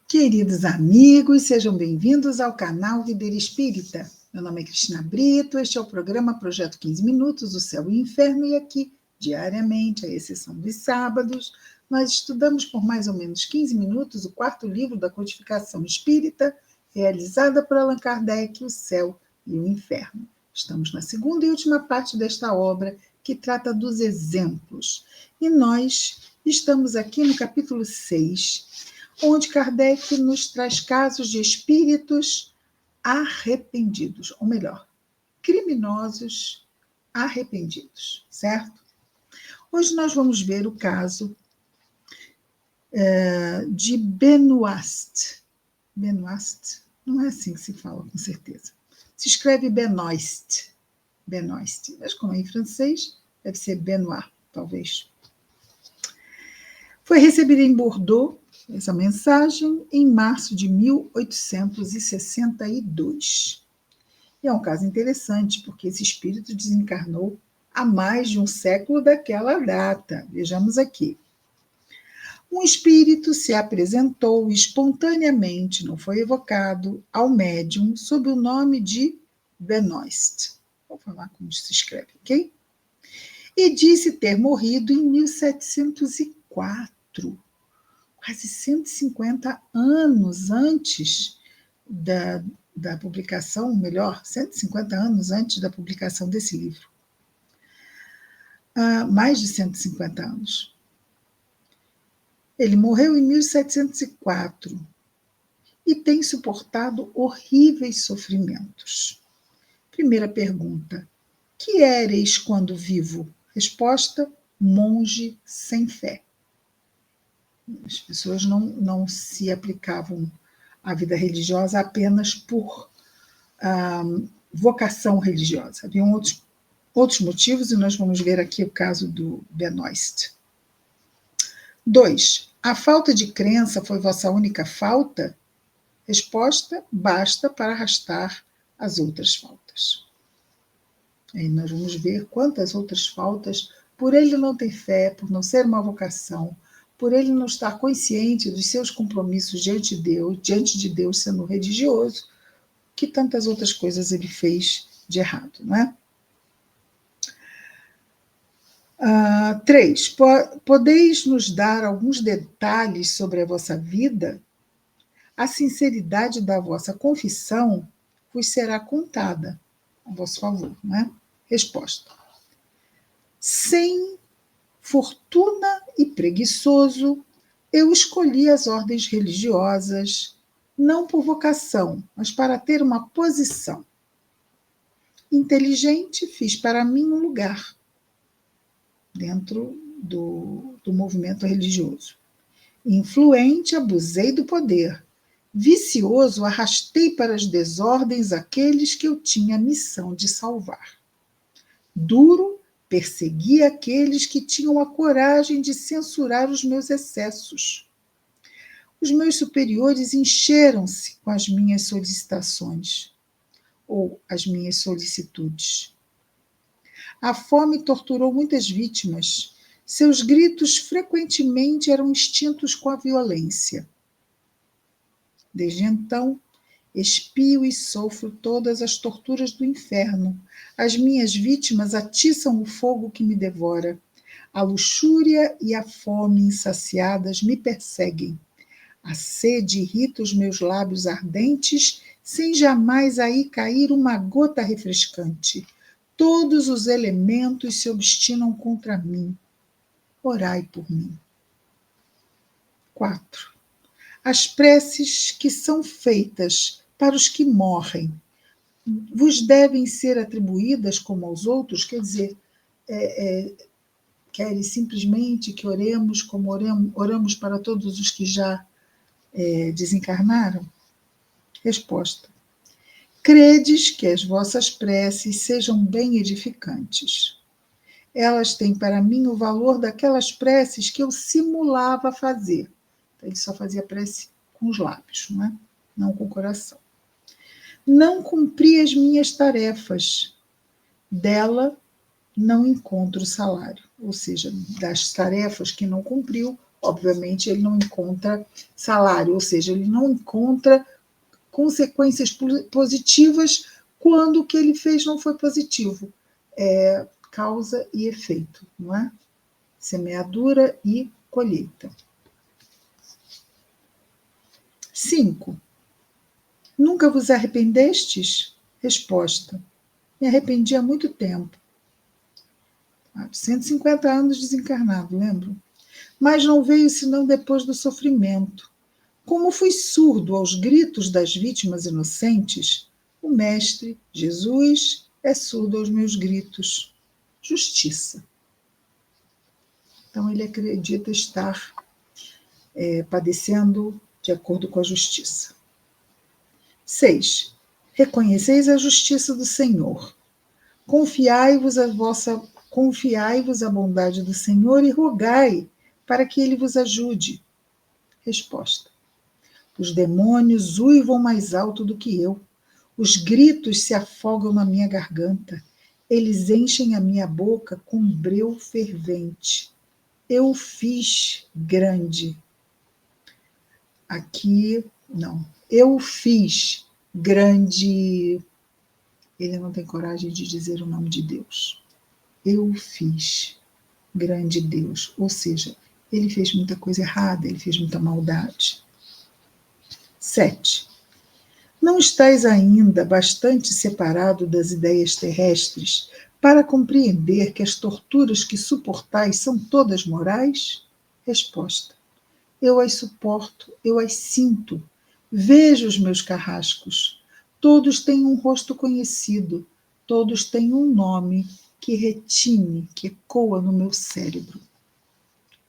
Queridos amigos, sejam bem-vindos ao canal Vida Espírita. Meu nome é Cristina Brito, este é o programa Projeto 15 Minutos, o Céu e o Inferno, e aqui, diariamente, à exceção dos sábados, nós estudamos por mais ou menos 15 minutos o quarto livro da Codificação Espírita, realizada por Allan Kardec, O Céu e o Inferno. Estamos na segunda e última parte desta obra, que trata dos exemplos. E nós estamos aqui no capítulo 6, onde Kardec nos traz casos de espíritos arrependidos, ou melhor, criminosos arrependidos, certo? Hoje nós vamos ver o caso de Benoist. Benoist? Não é assim que se fala, com certeza. Se escreve Benoist. Benoist. Mas como é em francês, deve ser Benoit, talvez. Foi recebida em Bordeaux essa mensagem em março de 1862. E é um caso interessante, porque esse espírito desencarnou há mais de um século daquela data. Vejamos aqui. Um espírito se apresentou espontaneamente, não foi evocado, ao médium sob o nome de Benoist. Vou falar como se escreve, ok? E disse ter morrido em 1704. Quase 150 anos antes da publicação, melhor, 150 anos antes da publicação desse livro. Mais de 150 anos. Ele morreu em 1704 e tem suportado horríveis sofrimentos. Primeira pergunta: que éreis quando vivo? Resposta: monge sem fé. As pessoas não se aplicavam à vida religiosa apenas por vocação religiosa. Haviam outros motivos, e nós vamos ver aqui o caso do Benoist. 2. A falta de crença foi vossa única falta? Resposta: basta para arrastar as outras faltas. Aí nós vamos ver quantas outras faltas, por ele não ter fé, por não ser uma vocação, por ele não estar consciente dos seus compromissos diante de Deus sendo religioso, que tantas outras coisas ele fez de errado, não é? 3. Podeis nos dar alguns detalhes sobre a vossa vida? A sinceridade da vossa confissão vos será contada a vosso favor, não é? Resposta: sem fortuna e preguiçoso, eu escolhi as ordens religiosas, não por vocação, mas para ter uma posição. Inteligente, fiz para mim um lugar dentro do movimento religioso. Influente, abusei do poder. Vicioso, arrastei para as desordens aqueles que eu tinha a missão de salvar. Duro, persegui aqueles que tinham a coragem de censurar os meus excessos. Os meus superiores encheram-se com as minhas solicitações ou as minhas solicitudes. A fome torturou muitas vítimas. Seus gritos frequentemente eram extintos com a violência. Desde então, expio e sofro todas as torturas do inferno. As minhas vítimas atiçam o fogo que me devora. A luxúria e a fome insaciadas me perseguem. A sede irrita os meus lábios ardentes, sem jamais aí cair uma gota refrescante. Todos os elementos se obstinam contra mim. Orai por mim. 4. As preces que são feitas para os que morrem vos devem ser atribuídas como aos outros? Quer dizer, querem simplesmente que oremos como oramos para todos os que já desencarnaram? Resposta: credes que as vossas preces sejam bem edificantes. Elas têm para mim o valor daquelas preces que eu simulava fazer. Então, ele só fazia prece com os lábios, não é? Não com o coração. Não cumpri as minhas tarefas. Dela não encontro salário. Ou seja, das tarefas que não cumpriu, obviamente ele não encontra salário, ou seja, ele não encontra consequências positivas quando o que ele fez não foi positivo. É causa e efeito, não é? Semeadura e colheita. 5. Nunca vos arrependestes? Resposta: me arrependi há muito tempo. 150 anos desencarnado, lembro? Mas não veio senão depois do sofrimento. Como fui surdo aos gritos das vítimas inocentes, o Mestre, Jesus, é surdo aos meus gritos. Justiça. Então ele acredita estar padecendo de acordo com a justiça. 6. Reconheceis a justiça do Senhor. Confiai-vos a bondade do Senhor e rogai para que ele vos ajude. Resposta: os demônios uivam mais alto do que eu. Os gritos se afogam na minha garganta. Eles enchem a minha boca com um breu fervente. Eu fiz grande. Aqui, não. Eu fiz grande. Ele não tem coragem de dizer o nome de Deus. Eu fiz grande Deus. Ou seja, ele fez muita coisa errada, ele fez muita maldade. 7. Não estáis ainda bastante separado das ideias terrestres para compreender que as torturas que suportais são todas morais? Resposta: eu as suporto, eu as sinto. Vejo os meus carrascos. Todos têm um rosto conhecido, todos têm um nome que retine, que ecoa no meu cérebro.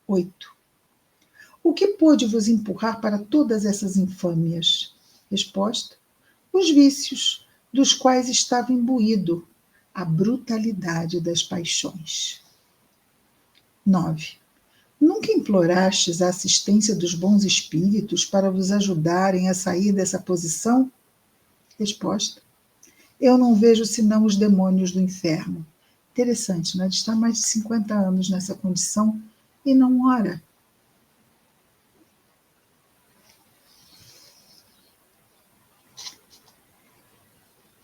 8. O que pôde vos empurrar para todas essas infâmias? Resposta: os vícios, dos quais estava imbuído, a brutalidade das paixões. 9. Nunca implorastes a assistência dos bons espíritos para vos ajudarem a sair dessa posição? Resposta: eu não vejo senão os demônios do inferno. Interessante, né? Ele está há mais de 50 anos nessa condição e não ora.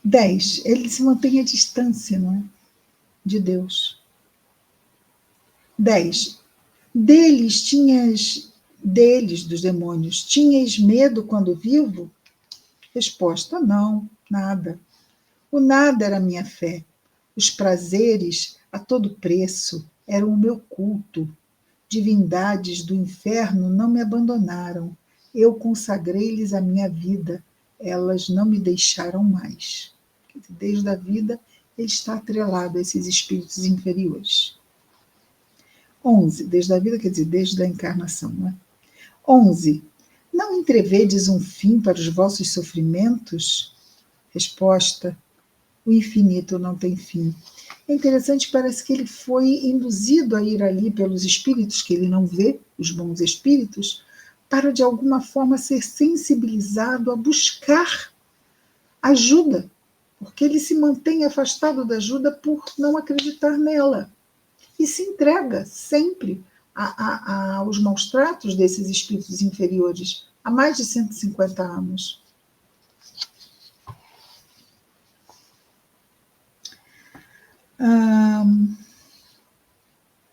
10. Ele se mantém à distância, não é? De Deus. 10. Deles, dos demônios, tinhas medo quando vivo? Resposta: não, nada. O nada era a minha fé. Os prazeres, a todo preço, eram o meu culto. Divindades do inferno não me abandonaram. Eu consagrei-lhes a minha vida. Elas não me deixaram mais. Desde a vida, ele está atrelado a esses espíritos inferiores. 11. Desde a vida, quer dizer, desde a encarnação, não é? 11. Não entrevedes um fim para os vossos sofrimentos? Resposta: o infinito não tem fim. É interessante, parece que ele foi induzido a ir ali pelos espíritos que ele não vê, os bons espíritos, para de alguma forma ser sensibilizado a buscar ajuda, porque ele se mantém afastado da ajuda por não acreditar nela. E se entrega sempre aos maus tratos desses espíritos inferiores há mais de 150 anos.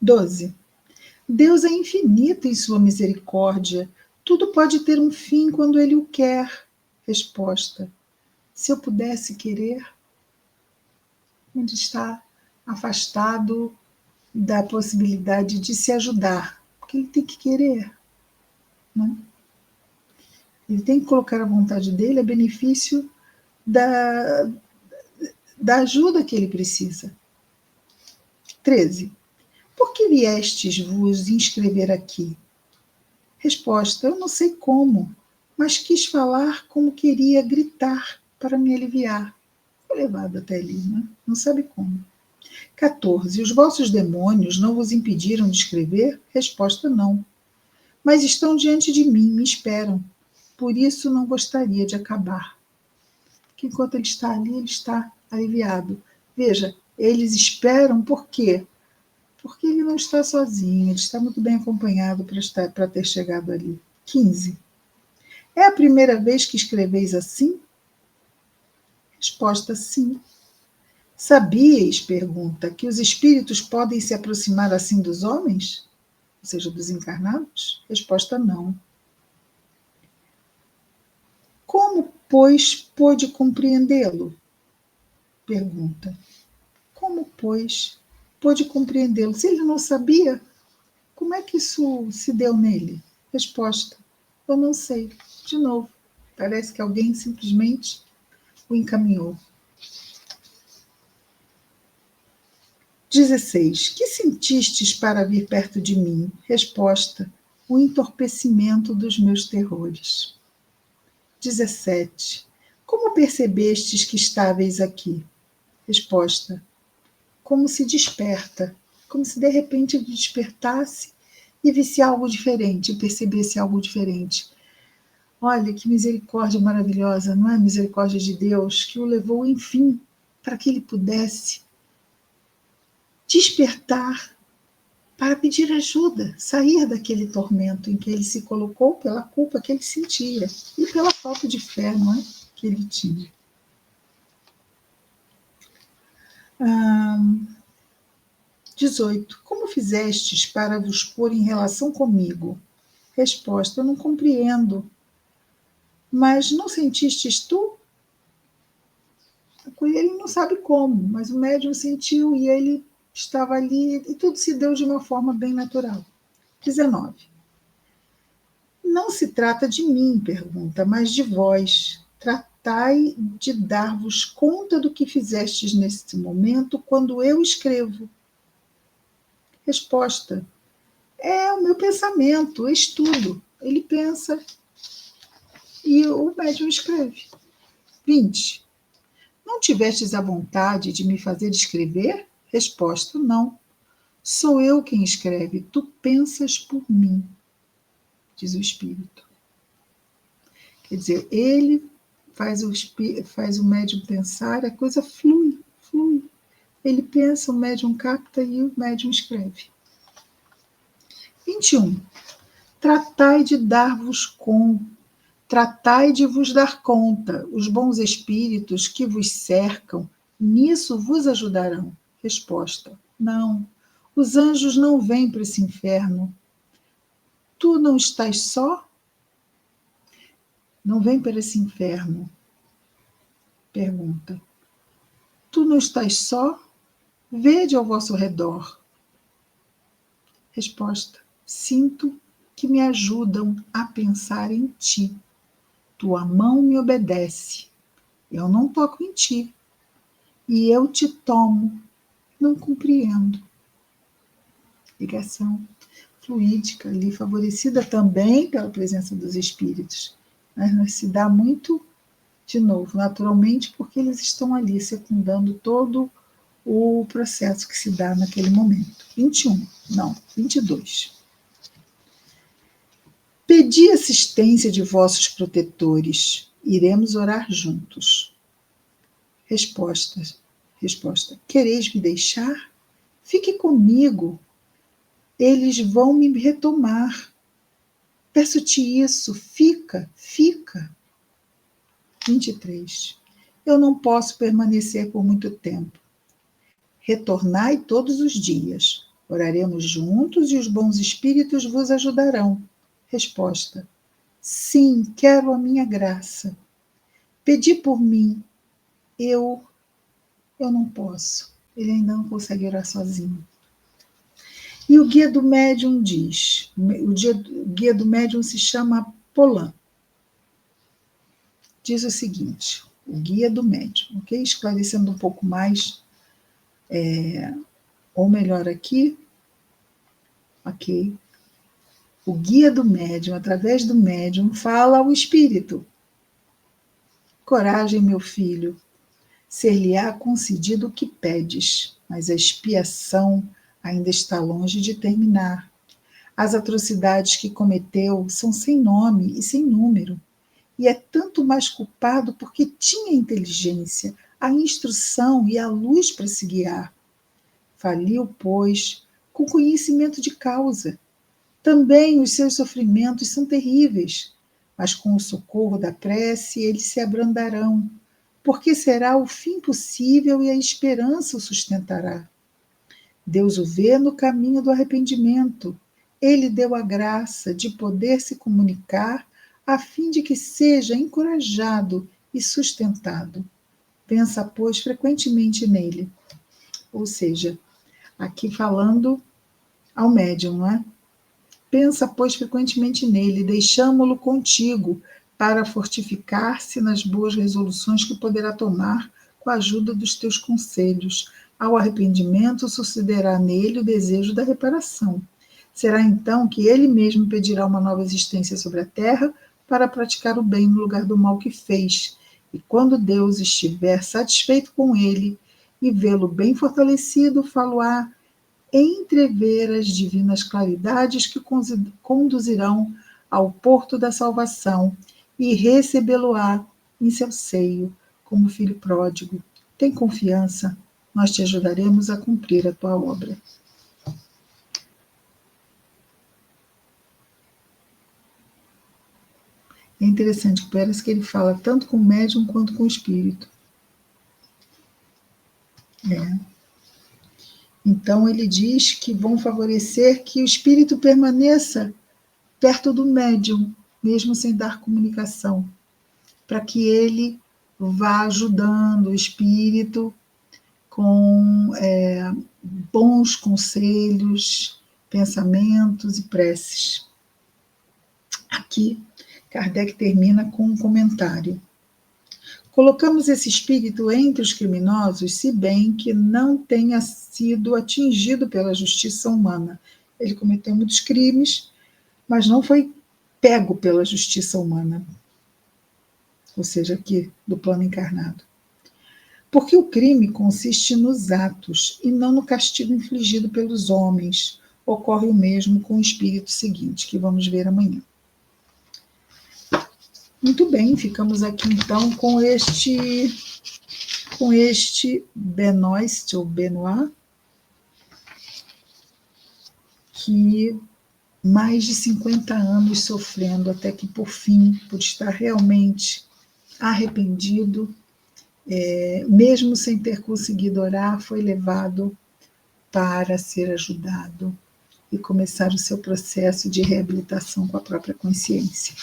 12. Deus é infinito em sua misericórdia. Tudo pode ter um fim quando ele o quer. Resposta: se eu pudesse querer, onde está afastado da possibilidade de se ajudar, porque ele tem que querer, né? Ele tem que colocar a vontade dele a benefício da ajuda que ele precisa. 13. Por que viestes vos inscrever aqui? Resposta: eu não sei como, mas quis falar como queria gritar para me aliviar. Foi levado até ali, né? Não sabe como. 14. Os vossos demônios não vos impediram de escrever? Resposta: não. Mas estão diante de mim, me esperam. Por isso não gostaria de acabar. Porque enquanto ele está ali, ele está aliviado. Veja, eles esperam por quê? Porque ele não está sozinho, ele está muito bem acompanhado para ter chegado ali. 15. É a primeira vez que escreveis assim? Resposta: sim. Sabíeis, pergunta, que os espíritos podem se aproximar assim dos homens? Ou seja, dos encarnados? Resposta: não. Como, pois, pôde compreendê-lo? Pergunta. Como, pois, pôde compreendê-lo? Se ele não sabia, como é que isso se deu nele? Resposta: eu não sei. De novo, parece que alguém simplesmente o encaminhou. 16. Que sentistes para vir perto de mim? Resposta: o entorpecimento dos meus terrores. 17. Como percebestes que estáveis aqui? Resposta: como se desperta, como se de repente despertasse e visse algo diferente, percebesse algo diferente. Olha que misericórdia maravilhosa, não é a misericórdia de Deus que o levou, enfim, para que ele pudesse despertar para pedir ajuda, sair daquele tormento em que ele se colocou pela culpa que ele sentia e pela falta de fé, não é, que ele tinha. 18. Como fizestes para vos pôr em relação comigo? Resposta: eu não compreendo. Mas não sentistes tu? Ele não sabe como, mas o médium sentiu e ele estava ali e tudo se deu de uma forma bem natural. 19. Não se trata de mim, pergunta, mas de vós. Tratai de dar-vos conta do que fizestes neste momento quando eu escrevo. Resposta: é o meu pensamento, estudo. Ele pensa e o médium escreve. 20. Não tivestes a vontade de me fazer escrever? Resposta: não. Sou eu quem escreve, tu pensas por mim, diz o espírito. Quer dizer, ele faz o médium pensar, a coisa flui, flui. Ele pensa, o médium capta e o médium escreve. 21. Tratai de dar-vos tratai de vos dar conta, os bons espíritos que vos cercam, nisso vos ajudarão. Resposta: não, os anjos não vêm para esse inferno. Tu não estás só? Não vem para esse inferno. Pergunta: tu não estás só? Vede ao vosso redor. Resposta: sinto que me ajudam a pensar em ti. Tua mão me obedece. Eu não toco em ti. E eu te tomo. Não compreendo. Ligação fluídica ali, favorecida também pela presença dos espíritos. Mas se dá muito, de novo, naturalmente, porque eles estão ali secundando todo o processo que se dá naquele momento. 21, não, 22. Pedi assistência de vossos protetores, iremos orar juntos. Resposta: quereis me deixar? Fique comigo, eles vão me retomar. Peço-te isso, fica. 23. Eu não posso permanecer por muito tempo. Retornai todos os dias. Oraremos juntos e os bons espíritos vos ajudarão. Resposta: sim, quero a minha graça. Pedi por mim. Eu não posso. Ele ainda não consegue orar sozinho. E o guia do médium diz, o guia do médium se chama Polan. Diz o seguinte, o guia do médium, ok? Esclarecendo um pouco mais, ou melhor aqui, ok? O guia do médium, através do médium, fala ao espírito. Coragem, meu filho, ser-lhe-á concedido o que pedes, mas a expiação ainda está longe de terminar. As atrocidades que cometeu são sem nome e sem número, e é tanto mais culpado porque tinha inteligência, a instrução e a luz para se guiar. Faliu, pois, com conhecimento de causa. Também os seus sofrimentos são terríveis, mas com o socorro da prece eles se abrandarão, porque será o fim possível e a esperança o sustentará. Deus o vê no caminho do arrependimento. Ele deu a graça de poder se comunicar a fim de que seja encorajado e sustentado. Pensa, pois, frequentemente nele. Ou seja, aqui falando ao médium, não é? Pensa, pois, frequentemente nele, deixamo-lo contigo, para fortificar-se nas boas resoluções que poderá tomar com a ajuda dos teus conselhos. Ao arrependimento sucederá nele o desejo da reparação. Será então que ele mesmo pedirá uma nova existência sobre a terra para praticar o bem no lugar do mal que fez. E quando Deus estiver satisfeito com ele e vê-lo bem fortalecido, falo-á entrever as divinas claridades que conduzirão ao porto da salvação e recebê-lo-á em seu seio, como filho pródigo. Tem confiança, nós te ajudaremos a cumprir a tua obra. É interessante, parece que ele fala tanto com o médium quanto com o espírito. Então ele diz que vão favorecer que o espírito permaneça perto do médium, mesmo sem dar comunicação, para que ele vá ajudando o espírito com bons conselhos, pensamentos e preces. Aqui, Kardec termina com um comentário. Colocamos esse espírito entre os criminosos, se bem que não tenha sido atingido pela justiça humana. Ele cometeu muitos crimes, mas não foi pego pela justiça humana, ou seja, aqui do plano encarnado. Porque o crime consiste nos atos e não no castigo infligido pelos homens. Ocorre o mesmo com o espírito seguinte, que vamos ver amanhã. Muito bem, ficamos aqui então com este Benoist, ou Benoit, que mais de 50 anos sofrendo, até que por fim, por estar realmente arrependido, mesmo sem ter conseguido orar, foi levado para ser ajudado e começar o seu processo de reabilitação com a própria consciência.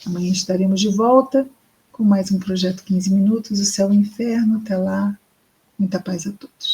Amanhã estaremos de volta com mais um Projeto 15 Minutos, o Céu e o Inferno. Até lá, muita paz a todos.